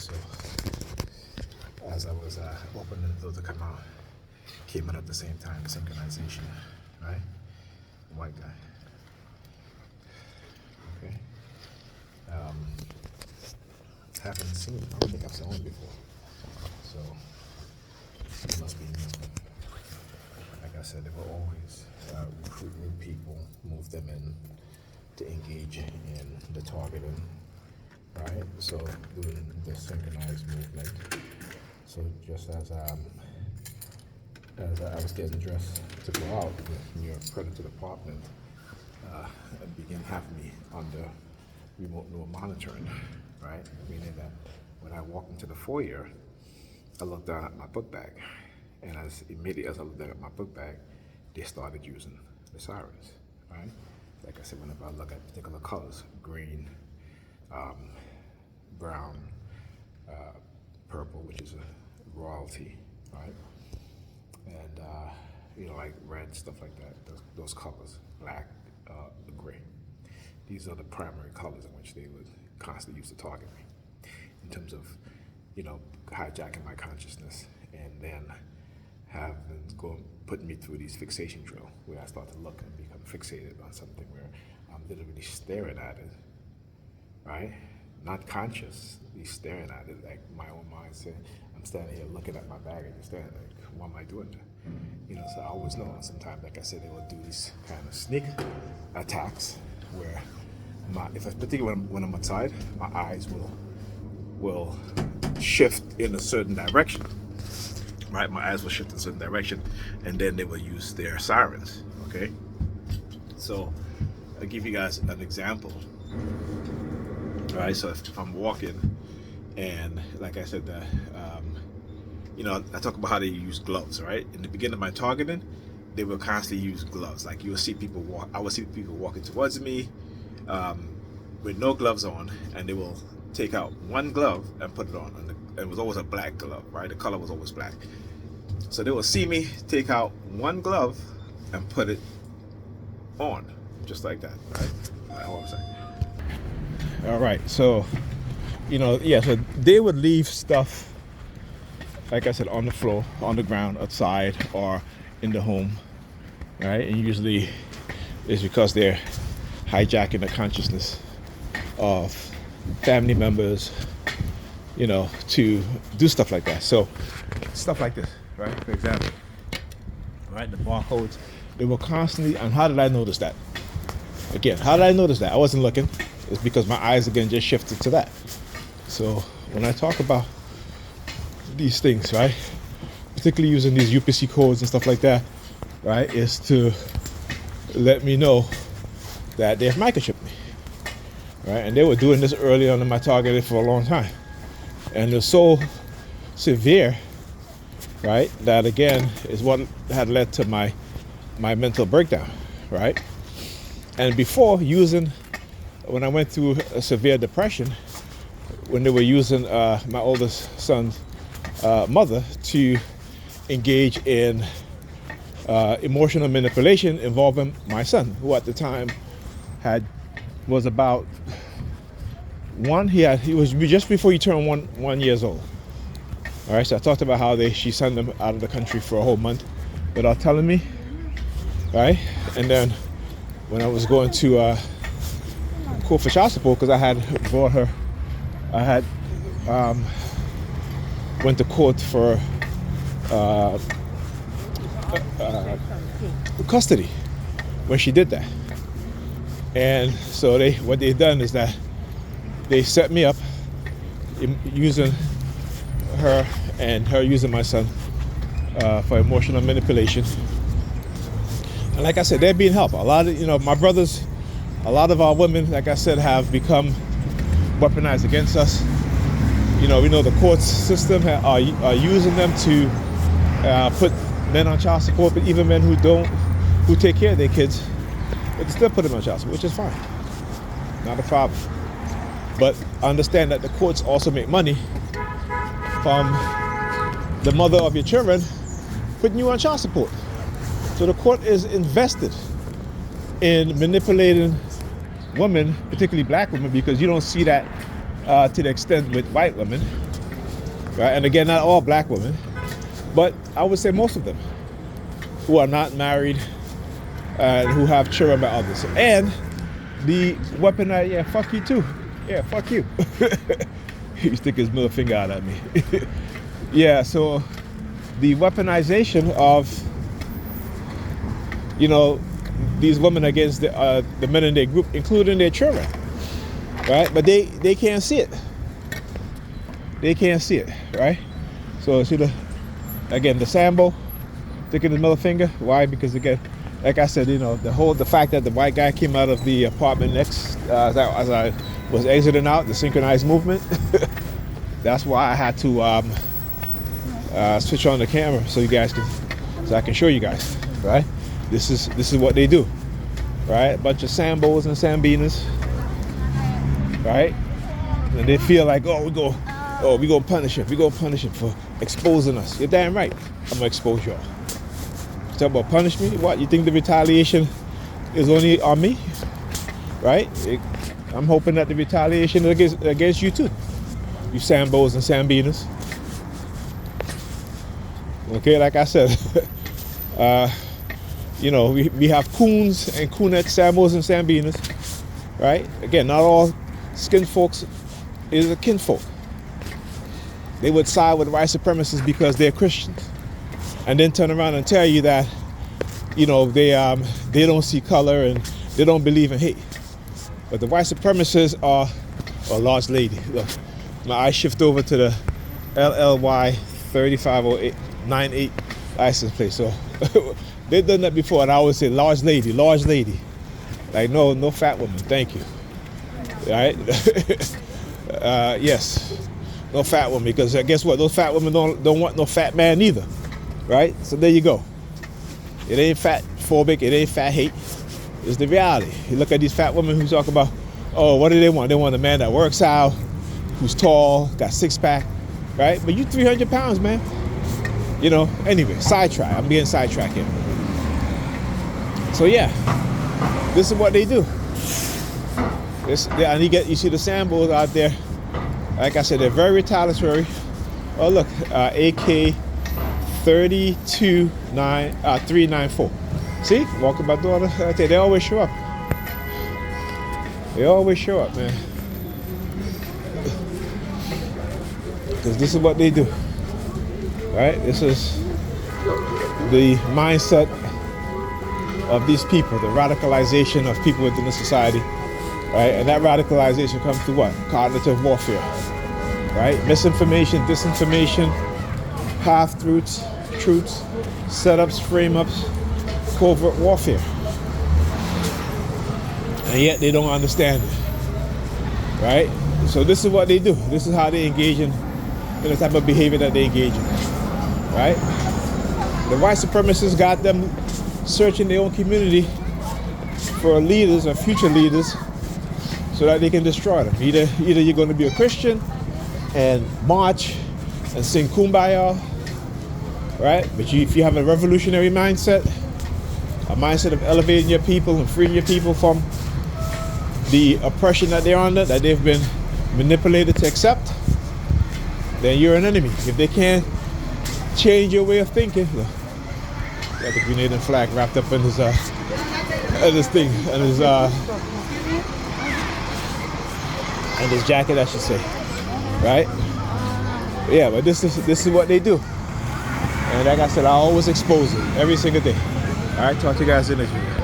So as I was opening the door to come out, came in at the same time, synchronization, right? White guy. Okay. Haven't seen him. I don't think I've seen him before. So he must be new. Like I said, they will always recruit new people, move them in to engage in the targeting, right? So doing the synchronized movement. So just as I was getting dressed to go out in your accredited apartment, it began having me under remote neural monitoring, right? Meaning that when I walked into the foyer, I looked down at my book bag, and immediately as I looked down at my book bag, they started using the sirens, right? Like I said, whenever I look at particular colors, green, brown, purple, which is a royalty, right? And like red, stuff like that, those colors, black, gray. These are the primary colors in which they would constantly use to target me in terms of, hijacking my consciousness and then putting me through these fixation drill where I start to look and become fixated on something where I'm literally staring at it, right? Not consciously staring at it, like my own mind saying, I'm standing here looking at my bag and just staring like, why am I doing that? So I always know sometimes, like I said, they will do these kind of sneak attacks where particularly when I'm outside, my eyes will shift in a certain direction, right? My eyes will shift in a certain direction, and then they will use their sirens, okay? So I'll give you guys an example, right? So if I'm walking, and like I said, I talk about how they use gloves, right? In the beginning of my targeting, they will constantly use gloves. Like I will see people walking towards me with no gloves on, and they will take out one glove and put it on. And it was always a black glove, right? The color was always black. So they will see me take out one glove and put it on, just like that, right? All I'm saying. All right, so, so they would leave stuff, like I said, on the floor, on the ground, outside, or in the home, right? And usually it's because they're hijacking the consciousness of family members, to do stuff like that. So stuff like this, right? For example, right? The barcodes, they will constantly, and how did I notice that? Again, how did I notice that? I wasn't looking. It's because my eyes again just shifted to that. So when I talk about these things, right, particularly using these UPC codes and stuff like that, right, is to let me know that they've microchipped me, right? And they were doing this early on in my targeting for a long time, and it's so severe, right, that again is what had led to my mental breakdown, right? And before, when I went through a severe depression, when they were using my oldest son's mother to engage in emotional manipulation involving my son, who at the time was about one. He was just before he turned 1 year old. All right, so I talked about how she sent him out of the country for a whole month without telling me, right? And then when I was going to court for child support, because I had brought her, went to court for custody when she did that. And so what they done is that they set me up using her and her using my son for emotional manipulation. And like I said, they're being helped. A lot of, my brothers, a lot of our women, like I said, have become weaponized against us. We know the court system are using them to put men on child support, but even men who take care of their kids, but they still put them on child support, which is fine. Not a problem. But understand that the courts also make money from the mother of your children putting you on child support. So the court is invested in manipulating women, particularly black women, because you don't see that to the extent with white women, right? And again, not all black women, but I would say most of them who are not married and who have children by others. And the weaponized, yeah, fuck you too. Yeah, fuck you. He stick his middle finger out at me. Yeah, so the weaponization of, you know, these women against the men in their group, including their children, right? But they can't see it. They can't see it, right? So see the Sambo sticking his middle finger. Why? Because again, like I said, you know, the fact that the white guy came out of the apartment next as I was exiting out, the synchronized movement. That's why I had to switch on the camera so I can show you guys, right? This is what they do, right? A bunch of Sambos and Sambinas, right? And they feel like, we gonna punish him. We gonna punish him for exposing us. You're damn right. I'm gonna expose y'all. Talk about punish me? What? You think the retaliation is only on me, right? I'm hoping that the retaliation is against you too, you Sambos and Sambinas. Okay, like I said, you know, we have coons and coonettes, Sambos and Sambinas, right? Again, not all skin folks is a kinfolk. They would side with white supremacists because they're Christians, and then turn around and tell you that, you know, they don't see color and they don't believe in hate. But the white supremacists are a large lady. Look, my eyes shift over to the LLY 350898 license plate. So they've done that before, and I always say large lady. Like no fat woman, thank you. All right? Yes, no fat woman, because guess what? Those fat women don't want no fat man either, right? So there you go. It ain't fat phobic, it ain't fat hate. It's the reality. You look at these fat women who talk about, oh, what do they want? They want a man that works out, who's tall, got six-pack, right? But you 300 pounds, man. You know, anyway, sidetrack. I'm being sidetracked here. So yeah, this is what they do. And you see the Sambos out there. Like I said, they're very retaliatory. Oh look, AK 394. See, walking my daughter. Okay, they always show up. They always show up, man. Because this is what they do. Right? This is the mindset of these people, the radicalization of people within the society. Right? And that radicalization comes through what? Cognitive warfare. Right? Misinformation, disinformation, half-truths, truths, setups, frame-ups, covert warfare. And yet they don't understand it. Right? So this is what they do. This is how they engage in the type of behavior that they engage in. Right? The white supremacists got them searching their own community for leaders or future leaders so that they can destroy them. Either you're going to be a Christian and march and sing Kumbaya, right? But if you have a revolutionary mindset, a mindset of elevating your people and freeing your people from the oppression that they're under, that they've been manipulated to accept, then you're an enemy. If they can't change your way of thinking, look, got the Grenadian flag wrapped up in his thing, and his jacket, I should say, right? Yeah, but this is what they do, and like I said, I always expose it every single day. All right, talk to you guys in the next video.